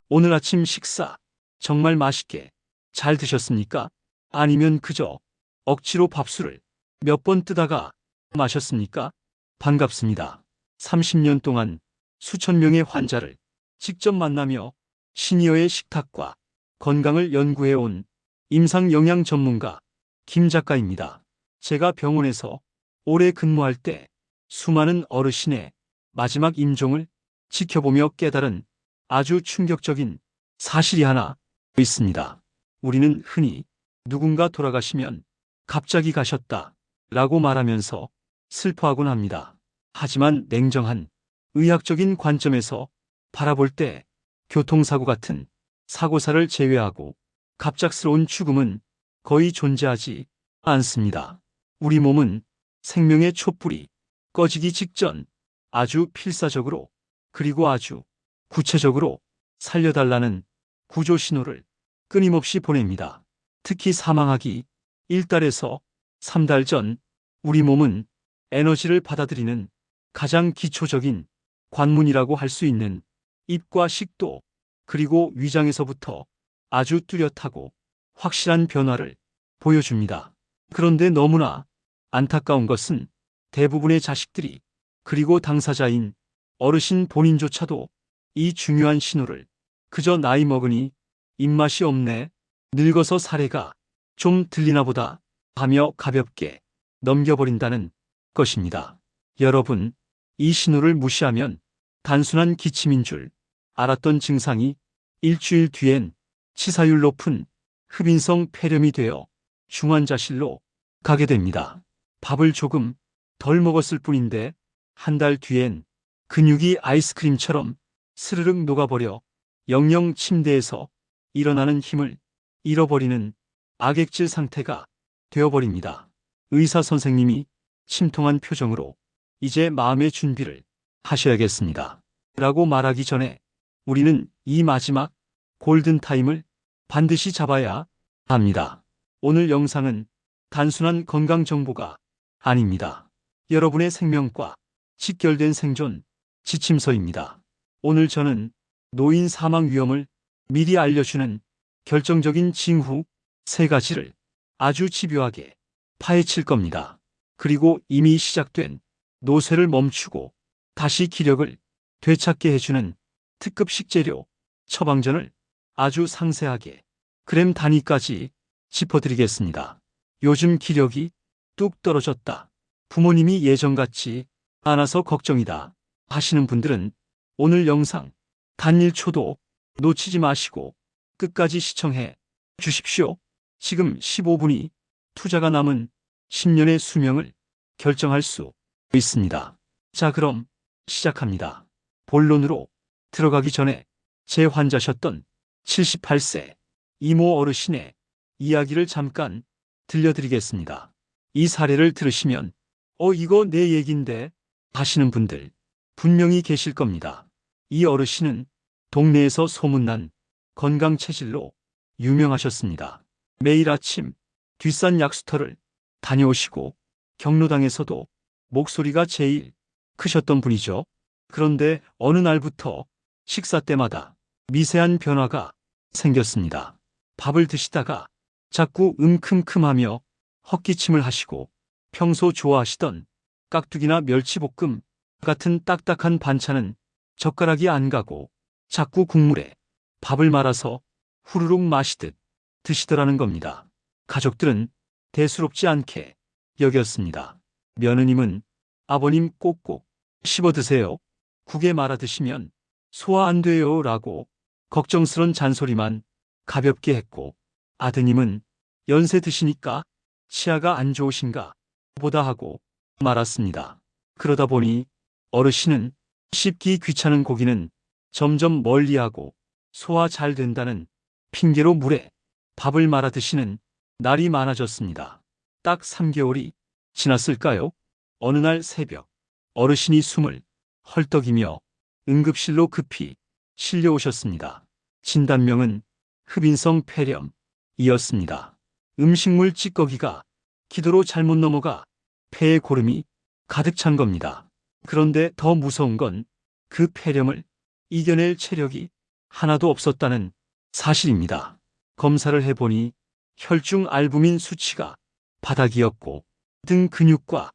오늘 아침 식사 정말 맛있게 잘 드셨습니까? 아니면 그저 억지로 밥술을 몇 번 뜨다가 마셨습니까? 반갑습니다. 30년 동안 수천 명의 환자를 직접 만나며 시니어의 식탁과 건강을 연구해온 임상영양 전문가 김 작가입니다. 제가 병원에서 오래 근무할 때 수많은 어르신의 마지막 임종을 지켜보며 깨달은 아주 충격적인 사실이 하나 있습니다. 우리는 흔히 누군가 돌아가시면 갑자기 가셨다 라고 말하면서 슬퍼하곤 합니다. 하지만 냉정한 의학적인 관점에서 바라볼 때 교통사고 같은 사고사를 제외하고 갑작스러운 죽음은 거의 존재하지 않습니다. 우리 몸은 생명의 촛불이 꺼지기 직전 아주 필사적으로 그리고 아주 구체적으로 살려달라는 구조 신호를 끊임없이 보냅니다. 특히 사망하기 1달에서 3달 전 우리 몸은 에너지를 받아들이는 가장 기초적인 관문이라고 할 수 있는 입과 식도 그리고 위장에서부터 아주 뚜렷하고 확실한 변화를 보여줍니다. 그런데 너무나 안타까운 것은 대부분의 자식들이 그리고 당사자인 어르신 본인조차도 이 중요한 신호를 그저 나이 먹으니 입맛이 없네, 늙어서 사례가 좀 들리나 보다 하며 가볍게 넘겨버린다는 것입니다. 여러분, 이 신호를 무시하면 단순한 기침인 줄 알았던 증상이 일주일 뒤엔 치사율 높은 흡인성 폐렴이 되어 중환자실로 가게 됩니다. 밥을 조금 덜 먹었을 뿐인데 한 달 뒤엔 근육이 아이스크림처럼 스르륵 녹아버려 영영 침대에서 일어나는 힘을 잃어버리는 악액질 상태가 되어버립니다. 의사 선생님이 침통한 표정으로 이제 마음의 준비를 하셔야겠습니다. 라고 말하기 전에 우리는 이 마지막 골든타임을 반드시 잡아야 합니다. 오늘 영상은 단순한 건강 정보가 아닙니다. 여러분의 생명과 직결된 생존 지침서입니다. 오늘 저는 노인 사망 위험을 미리 알려주는 결정적인 징후 3가지를 아주 집요하게 파헤칠 겁니다. 그리고 이미 시작된 노쇠를 멈추고 다시 기력을 되찾게 해주는 특급 식재료 처방전을 아주 상세하게 그램 단위까지 짚어드리겠습니다. 요즘 기력이 뚝 떨어졌다. 부모님이 예전같지 않아서 걱정이다 하시는 분들은 오늘 영상 단 1초도 놓치지 마시고 끝까지 시청해 주십시오. 지금 15분이 투자가 남은 10년의 수명을 결정할 수 있습니다. 자, 그럼 시작합니다. 본론으로 들어가기 전에 제 환자셨던 78세 이모 어르신의 이야기를 잠깐 들려드리겠습니다. 이 사례를 들으시면 이거 내 얘긴데 하시는 분들 분명히 계실 겁니다. 이 어르신은 동네에서 소문난 건강 체질로 유명하셨습니다. 매일 아침 뒷산 약수터를 다녀오시고 경로당에서도 목소리가 제일 크셨던 분이죠. 그런데 어느 날부터 식사 때마다 미세한 변화가 생겼습니다. 밥을 드시다가 자꾸 큼큼하며 헛기침을 하시고 평소 좋아하시던 깍두기나 멸치볶음 같은 딱딱한 반찬은 젓가락이 안 가고 자꾸 국물에 밥을 말아서 후루룩 마시듯 드시더라는 겁니다. 가족들은 대수롭지 않게 여겼습니다. 며느님은 아버님 꼭꼭 씹어 드세요. 국에 말아 드시면 소화 안 돼요 라고 걱정스런 잔소리만 가볍게 했고, 아드님은 연세 드시니까 치아가 안 좋으신가 보다 하고 말았습니다. 그러다 보니 어르신은 씹기 귀찮은 고기는 점점 멀리하고 소화 잘 된다는 핑계로 물에 밥을 말아 드시는 날이 많아졌습니다. 딱 3개월이 지났을까요? 어느 날 새벽 어르신이 숨을 헐떡이며 응급실로 급히 실려오셨습니다. 진단명은 흡인성 폐렴이었습니다. 음식물 찌꺼기가 기도로 잘못 넘어가 폐에 고름이 가득 찬 겁니다. 그런데 더 무서운 건 그 폐렴을 이겨낼 체력이 하나도 없었다는 사실입니다. 검사를 해보니 혈중 알부민 수치가 바닥이었고 등 근육과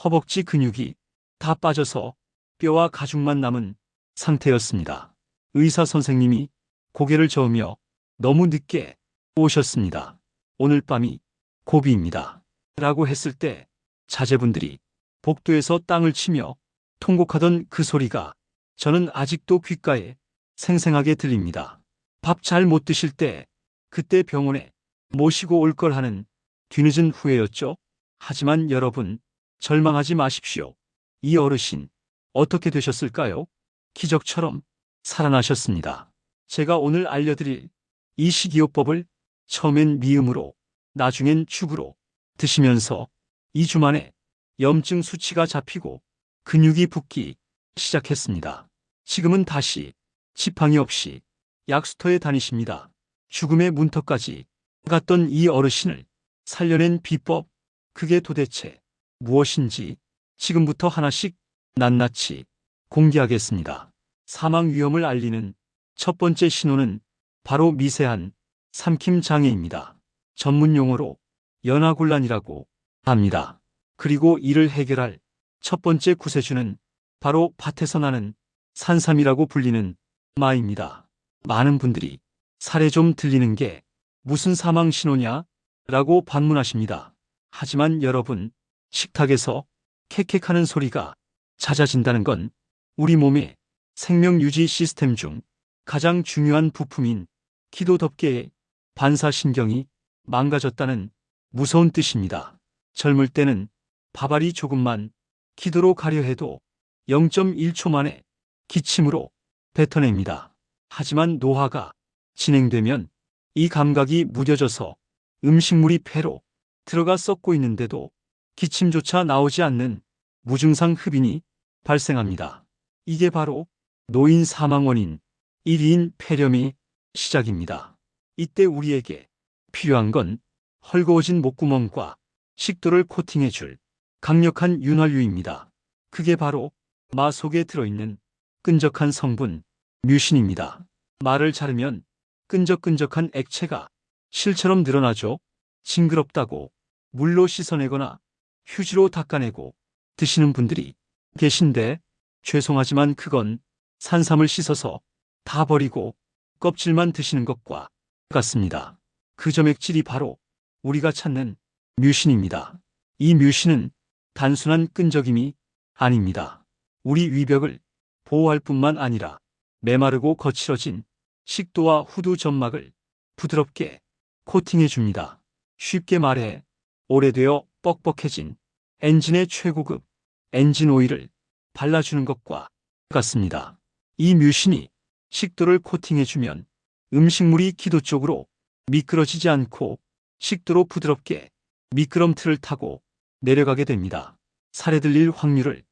허벅지 근육이 다 빠져서 뼈와 가죽만 남은 상태였습니다. 의사 선생님이 고개를 저으며 너무 늦게 오셨습니다. 오늘 밤이 고비입니다. 라고 했을 때 자제분들이 복도에서 땅을 치며 통곡하던 그 소리가 저는 아직도 귓가에 생생하게 들립니다. 밥 잘 못 드실 때 그때 병원에 모시고 올 걸 하는 뒤늦은 후회였죠. 하지만 여러분, 절망하지 마십시오. 이 어르신 어떻게 되셨을까요? 기적처럼 살아나셨습니다. 제가 오늘 알려드릴 이 식이요법을 처음엔 미음으로 나중엔 죽으로 드시면서 2주 만에 염증 수치가 잡히고 근육이 붓기 시작했습니다. 지금은 다시 지팡이 없이 약수터에 다니십니다. 죽음의 문턱까지 갔던 이 어르신을 살려낸 비법, 그게 도대체 무엇인지 지금부터 하나씩 낱낱이 공개하겠습니다. 사망 위험을 알리는 첫 번째 신호는 바로 미세한 삼킴 장애입니다. 전문 용어로 연하곤란이라고 합니다. 그리고 이를 해결할 첫 번째 구세주는 바로 밭에서 나는 산삼이라고 불리는 마입니다. 많은 분들이 살에 좀 들리는 게 무슨 사망 신호냐? 라고 반문하십니다. 하지만 여러분, 식탁에서 캑캑하는 소리가 잦아진다는 건 우리 몸의 생명 유지 시스템 중 가장 중요한 부품인 기도덮개의 반사신경이 망가졌다는 무서운 뜻입니다. 젊을 때는 밥알이 조금만 기도로 가려 해도 0.1초 만에 기침으로 뱉어냅니다. 하지만 노화가 진행되면 이 감각이 무뎌져서 음식물이 폐로 들어가 썩고 있는데도 기침조차 나오지 않는 무증상 흡인이 발생합니다. 이게 바로 노인 사망 원인 1위인 폐렴의 시작입니다. 이때 우리에게 필요한 건 헐거워진 목구멍과 식도를 코팅해줄 강력한 윤활유입니다. 그게 바로 마 속에 들어있는 끈적한 성분 뮤신입니다. 마를 자르면 끈적끈적한 액체가 실처럼 늘어나죠. 징그럽다고 물로 씻어내거나 휴지로 닦아내고 드시는 분들이 계신데 죄송하지만 그건 산삼을 씻어서 다 버리고 껍질만 드시는 것과 같습니다. 그 점액질이 바로 우리가 찾는 뮤신입니다. 이 뮤신은 단순한 끈적임이 아닙니다. 우리 위벽을 보호할 뿐만 아니라 메마르고 거칠어진 식도와 후두 점막을 부드럽게 코팅해 줍니다. 쉽게 말해 오래되어 뻑뻑해진 엔진의 최고급 엔진 오일을 발라주는 것과 같습니다. 이 뮤신이 식도를 코팅해주면 음식물이 기도 쪽으로 미끄러지지 않고 식도로 부드럽게 미끄럼틀을 타고 내려가게 됩니다. 살에 들릴 확률을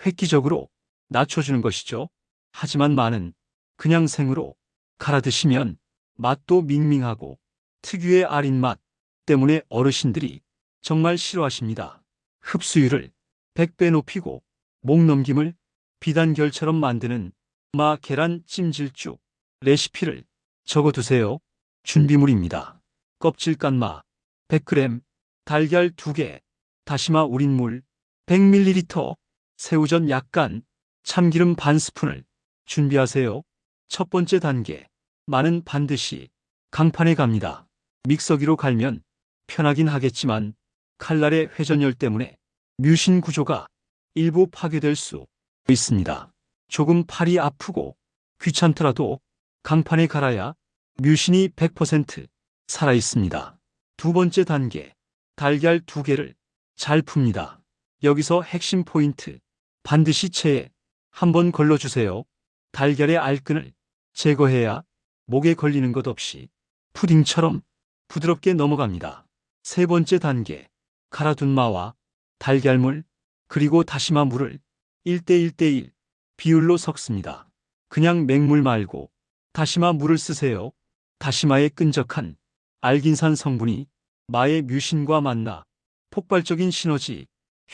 획기적으로 낮춰주는 것이죠. 하지만 마는 그냥 생으로 갈아 드시면 맛도 밍밍하고 특유의 아린 맛 때문에 어르신들이 정말 싫어하십니다. 흡수율을 100배 높이고 목 넘김을 비단결처럼 만드는 마 계란 찜질죽 레시피를 적어두세요. 준비물입니다. 껍질 깐 마 100g, 달걀 2개, 다시마 우린 물 100ml, 새우젓 약간, 참기름 반 스푼을 준비하세요. 첫 번째 단계, 마는 반드시 강판에 갑니다. 믹서기로 갈면 편하긴 하겠지만 칼날의 회전열 때문에 뮤신 구조가 일부 파괴될 수 있습니다. 조금 팔이 아프고 귀찮더라도 강판에 갈아야 뮤신이 100% 살아있습니다. 두 번째 단계, 달걀 2개를 잘 풉니다. 여기서 핵심 포인트, 반드시 체에 한번 걸러주세요. 달걀의 알끈을 제거해야 목에 걸리는 것 없이 푸딩처럼 부드럽게 넘어갑니다. 세 번째 단계, 갈아둔 마와 달걀물 그리고 다시마 물을 1대1대1 비율로 섞습니다. 그냥 맹물 말고 다시마 물을 쓰세요. 다시마의 끈적한 알긴산 성분이 마의 뮤신과 만나 폭발적인 시너지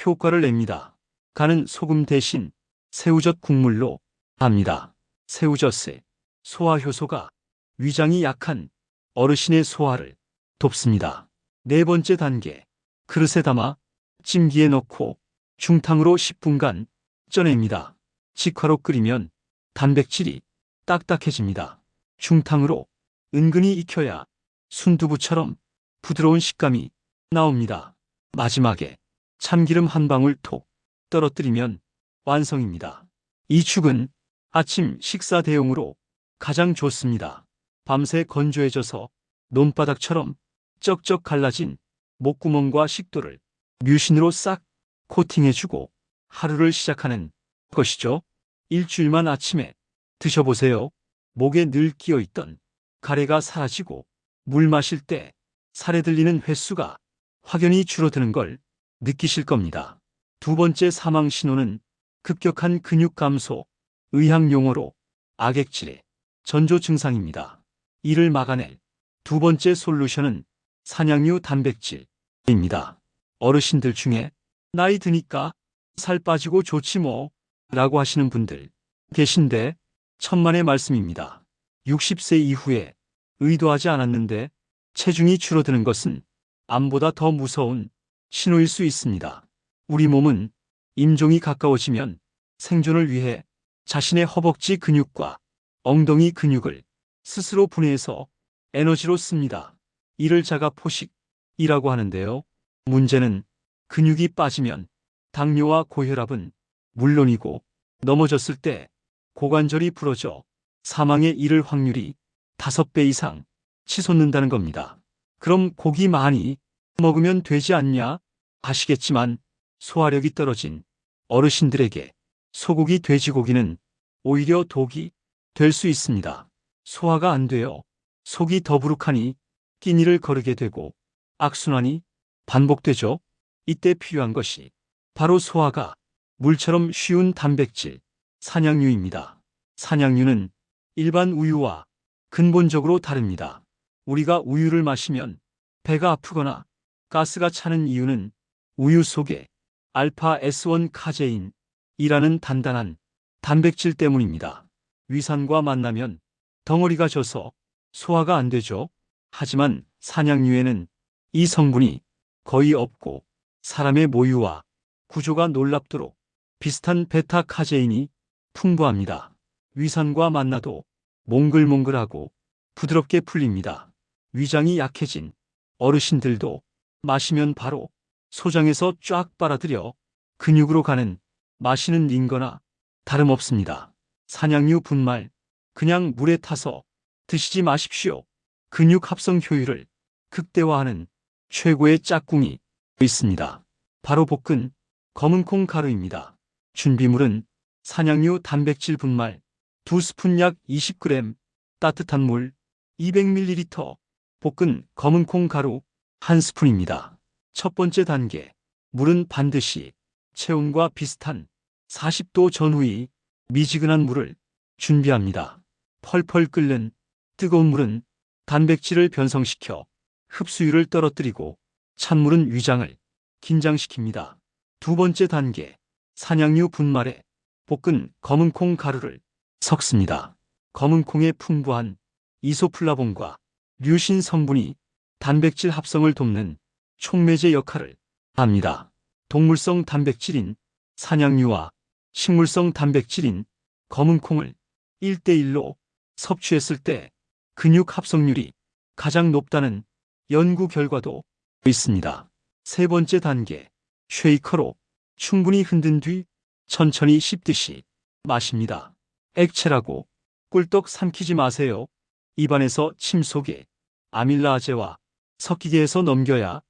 효과를 냅니다. 간은 소금 대신 새우젓 국물로 합니다. 새우젓에 소화 효소가 위장이 약한 어르신의 소화를 돕습니다. 네 번째 단계. 그릇에 담아 찜기에 넣고 중탕으로 10분간 쪄냅니다. 직화로 끓이면 단백질이 딱딱해집니다. 중탕으로 은근히 익혀야 순두부처럼 부드러운 식감이 나옵니다. 마지막에 참기름 한 방울 톡 떨어뜨리면 완성입니다. 이 죽은 아침 식사 대용으로 가장 좋습니다. 밤새 건조해져서 논바닥처럼 쩍쩍 갈라진 목구멍과 식도를 뮤신으로 싹 코팅해주고 하루를 시작하는 것이죠. 일주일만 아침에 드셔보세요. 목에 늘 끼어있던 가래가 사라지고 물 마실 때 살에 들리는 횟수가 확연히 줄어드는 걸 느끼실 겁니다. 두 번째 사망 신호는 급격한 근육 감소, 의학 용어로 악액질의 전조 증상입니다. 이를 막아낼 두 번째 솔루션은 산양류 단백질입니다. 어르신들 중에 나이 드니까 살 빠지고 좋지 뭐 라고 하시는 분들 계신데 천만의 말씀입니다. 60세 이후에 의도하지 않았는데 체중이 줄어드는 것은 암보다 더 무서운 신호일 수 있습니다. 우리 몸은 임종이 가까워지면 생존을 위해 자신의 허벅지 근육과 엉덩이 근육을 스스로 분해해서 에너지로 씁니다. 이를 자가포식이라고 하는데요. 문제는 근육이 빠지면 당뇨와 고혈압은 물론이고 넘어졌을 때 고관절이 부러져 사망에 이를 확률이 5배 이상 치솟는다는 겁니다. 그럼 고기 많이 먹으면 되지 않냐 하시겠지만 소화력이 떨어진 어르신들에게 소고기, 돼지고기는 오히려 독이 될 수 있습니다. 소화가 안 되어 속이 더부룩하니 끼니를 거르게 되고 악순환이 반복되죠. 이때 필요한 것이 바로 소화가 물처럼 쉬운 단백질, 산양류입니다. 산양류는 일반 우유와 근본적으로 다릅니다. 우리가 우유를 마시면 배가 아프거나 가스가 차는 이유는 우유 속에 알파 S1 카제인이라는 단단한 단백질 때문입니다. 위산과 만나면 덩어리가 져서 소화가 안 되죠. 하지만 산양류에는 이 성분이 거의 없고 사람의 모유와 구조가 놀랍도록 비슷한 베타 카제인이 풍부합니다. 위산과 만나도 몽글몽글하고 부드럽게 풀립니다. 위장이 약해진 어르신들도 마시면 바로 소장에서 쫙 빨아들여 근육으로 가는 마시는 링거나 다름없습니다. 산양류 분말 그냥 물에 타서 드시지 마십시오. 근육 합성 효율을 극대화하는 최고의 짝꿍이 있습니다. 바로 볶은 검은콩 가루입니다. 준비물은 산양류 단백질 분말 2스푼 약 20g, 따뜻한 물 200ml, 볶은 검은콩 가루 1스푼입니다. 첫 번째 단계, 물은 반드시 체온과 비슷한 40도 전후의 미지근한 물을 준비합니다. 펄펄 끓는 뜨거운 물은 단백질을 변성시켜 흡수율을 떨어뜨리고 찬물은 위장을 긴장시킵니다. 두 번째 단계, 산양류 분말에 볶은 검은콩 가루를 섞습니다. 검은콩의 풍부한 이소플라본과 류신 성분이 단백질 합성을 돕는 촉매제 역할을 합니다. 동물성 단백질인 산양류와 식물성 단백질인 검은콩을 1대1로 섭취했을 때 근육 합성률이 가장 높다는 연구 결과도 있습니다. 세 번째 단계, 쉐이커로 충분히 흔든 뒤 천천히 씹듯이 마십니다. 액체라고 꿀떡 삼키지 마세요. 입안에서 침 속에 아밀라아제와 섞이게 해서 넘겨야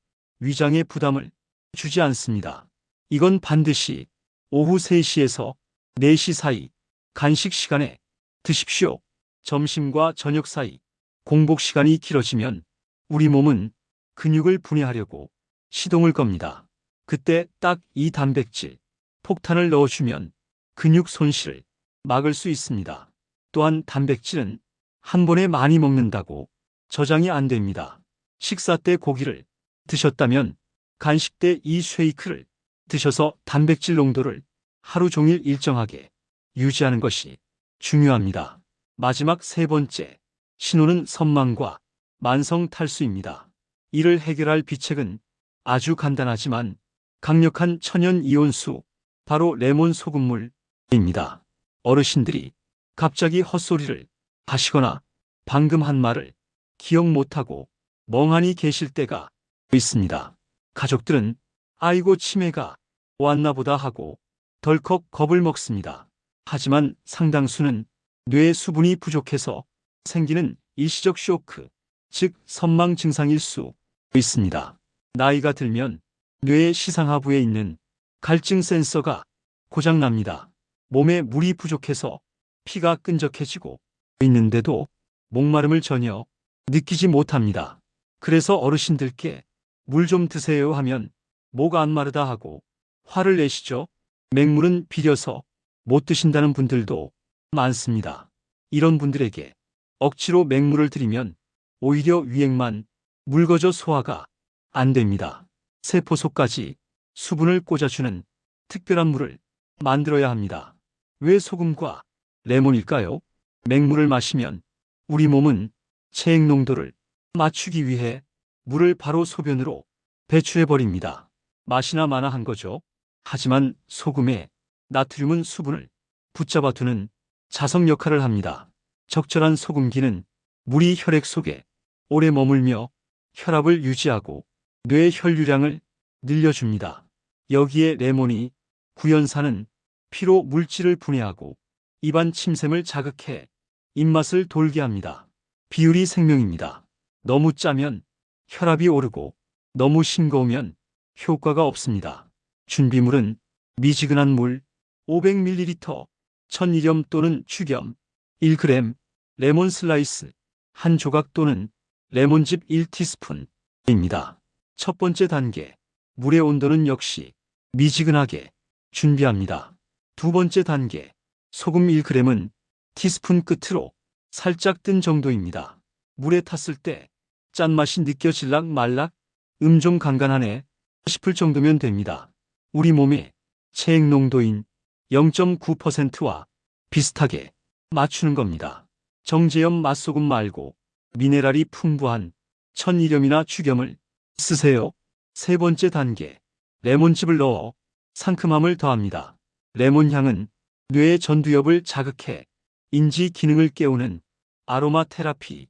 위장에 부담을 주지 않습니다. 이건 반드시 오후 3시에서 4시 사이 간식 시간에 드십시오. 점심과 저녁 사이 공복 시간이 길어지면 우리 몸은 근육을 분해하려고 시동을 겁니다. 그때 딱 이 단백질 폭탄을 넣어주면 근육 손실을 막을 수 있습니다. 또한 단백질은 한 번에 많이 먹는다고 저장이 안 됩니다. 식사 때 고기를 드셨다면 간식 때 이 쉐이크를 드셔서 단백질 농도를 하루 종일 일정하게 유지하는 것이 중요합니다. 마지막 세 번째 신호는 선망과 만성 탈수입니다. 이를 해결할 비책은 아주 간단하지만 강력한 천연 이온수, 바로 레몬 소금물입니다. 어르신들이 갑자기 헛소리를 하시거나 방금 한 말을 기억 못하고 멍하니 계실 때가 있습니다. 가족들은 아이고 치매가 왔나 보다 하고 덜컥 겁을 먹습니다. 하지만 상당수는 뇌 수분이 부족해서 생기는 일시적 쇼크, 즉 선망 증상일 수 있습니다. 나이가 들면 뇌의 시상하부에 있는 갈증 센서가 고장납니다. 몸에 물이 부족해서 피가 끈적해지고 있는데도 목마름을 전혀 느끼지 못합니다. 그래서 어르신들께 물 좀 드세요 하면 목 안 마르다 하고 화를 내시죠. 맹물은 비려서 못 드신다는 분들도 많습니다. 이런 분들에게 억지로 맹물을 드리면 오히려 위액만 묽어져 소화가 안 됩니다. 세포 속까지 수분을 꽂아주는 특별한 물을 만들어야 합니다. 왜 소금과 레몬일까요? 맹물을 마시면 우리 몸은 체액 농도를 맞추기 위해 물을 바로 소변으로 배출해버립니다. 맛이나 마나한 거죠. 하지만 소금에 나트륨은 수분을 붙잡아두는 자석 역할을 합니다. 적절한 소금기는 물이 혈액 속에 오래 머물며 혈압을 유지하고 뇌 혈류량을 늘려줍니다. 여기에 레몬이 구연산은 피로 물질을 분해하고 입안 침샘을 자극해 입맛을 돌게 합니다. 비율이 생명입니다. 너무 짜면 혈압이 오르고 너무 싱거우면 효과가 없습니다. 준비물은 미지근한 물 500ml, 천일염 또는 추겸 1g, 레몬 슬라이스 한 조각 또는 레몬즙 1티스푼입니다. 첫 번째 단계, 물의 온도는 역시 미지근하게 준비합니다. 두 번째 단계, 소금 1g은 티스푼 끝으로 살짝 뜬 정도입니다. 물에 탔을 때 짠맛이 느껴질락 말락, 좀 간간하네 싶을 정도면 됩니다. 우리 몸의 체액 농도인 0.9%와 비슷하게 맞추는 겁니다. 정제염 맛소금 말고 미네랄이 풍부한 천일염이나 추겸을 쓰세요. 세 번째 단계, 레몬즙을 넣어 상큼함을 더합니다. 레몬 향은 뇌의 전두엽을 자극해 인지 기능을 깨우는 아로마 테라피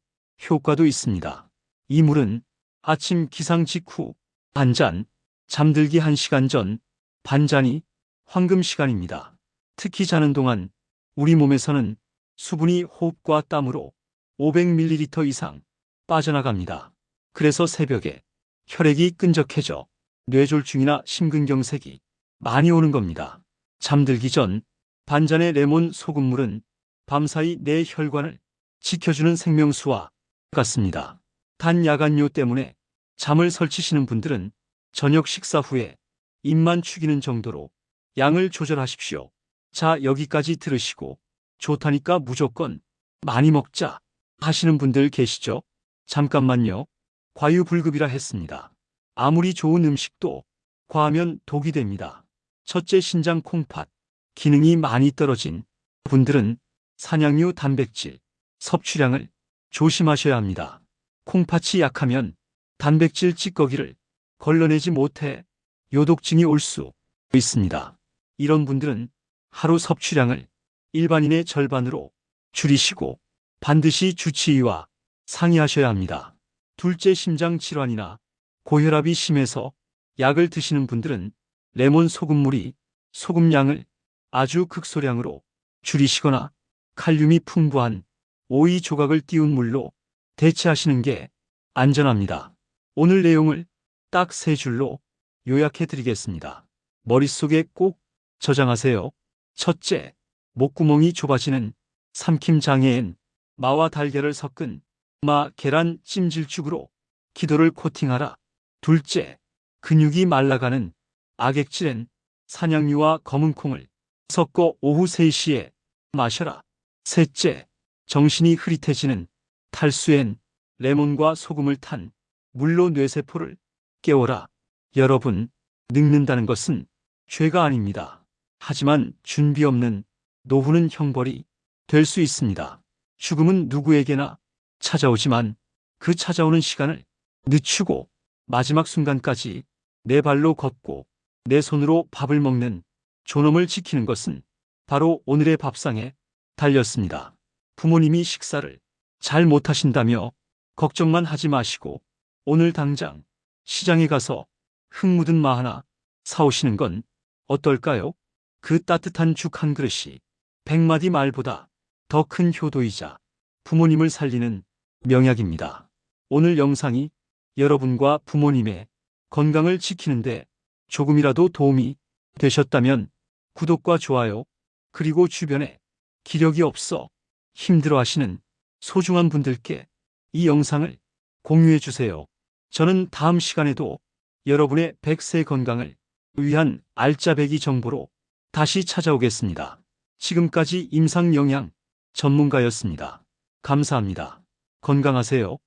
효과도 있습니다. 이 물은 아침 기상 직후 반잔, 잠들기 1시간 전 반잔이 황금 시간입니다. 특히 자는 동안 우리 몸에서는 수분이 호흡과 땀으로 500ml 이상 빠져나갑니다. 그래서 새벽에 혈액이 끈적해져 뇌졸중이나 심근경색이 많이 오는 겁니다. 잠들기 전 반잔의 레몬 소금물은 밤사이 내 혈관을 지켜주는 생명수와 같습니다. 단 야간요 때문에 잠을 설치시는 분들은 저녁 식사 후에 입만 축이는 정도로 양을 조절하십시오. 자, 여기까지 들으시고 좋다니까 무조건 많이 먹자 하시는 분들 계시죠? 잠깐만요. 과유불급이라 했습니다. 아무리 좋은 음식도 과하면 독이 됩니다. 첫째, 신장 콩팥 기능이 많이 떨어진 분들은 산양류 단백질 섭취량을 조심하셔야 합니다. 콩팥이 약하면 단백질 찌꺼기를 걸러내지 못해 요독증이 올 수 있습니다. 이런 분들은 하루 섭취량을 일반인의 절반으로 줄이시고 반드시 주치의와 상의하셔야 합니다. 둘째, 심장 질환이나 고혈압이 심해서 약을 드시는 분들은 레몬 소금물이 소금량을 아주 극소량으로 줄이시거나 칼륨이 풍부한 오이 조각을 띄운 물로 대체하시는 게 안전합니다. 오늘 내용을 딱 3줄로 요약해 드리겠습니다. 머릿속에 꼭 저장하세요. 첫째, 목구멍이 좁아지는 삼킴 장애엔 마와 달걀을 섞은 마 계란 찜질죽으로 기도를 코팅하라. 둘째, 근육이 말라가는 악액질엔 산양류와 검은콩을 섞어 오후 3시에 마셔라. 셋째, 정신이 흐릿해지는 탈수엔 레몬과 소금을 탄 물로 뇌세포를 깨워라. 여러분, 늙는다는 것은 죄가 아닙니다. 하지만 준비 없는 노후는 형벌이 될 수 있습니다. 죽음은 누구에게나 찾아오지만 그 찾아오는 시간을 늦추고 마지막 순간까지 내 발로 걷고 내 손으로 밥을 먹는 존엄을 지키는 것은 바로 오늘의 밥상에 달렸습니다. 부모님이 식사를 잘 못하신다며 걱정만 하지 마시고 오늘 당장 시장에 가서 흙 묻은 마 하나 사오시는 건 어떨까요? 그 따뜻한 죽 한 그릇이 100마디 말보다 더 큰 효도이자 부모님을 살리는 명약입니다. 오늘 영상이 여러분과 부모님의 건강을 지키는데 조금이라도 도움이 되셨다면 구독과 좋아요, 그리고 주변에 기력이 없어 힘들어하시는 소중한 분들께 이 영상을 공유해 주세요. 저는 다음 시간에도 여러분의 100세 건강을 위한 알짜배기 정보로 다시 찾아오겠습니다. 지금까지 임상영양 전문가였습니다. 감사합니다. 건강하세요.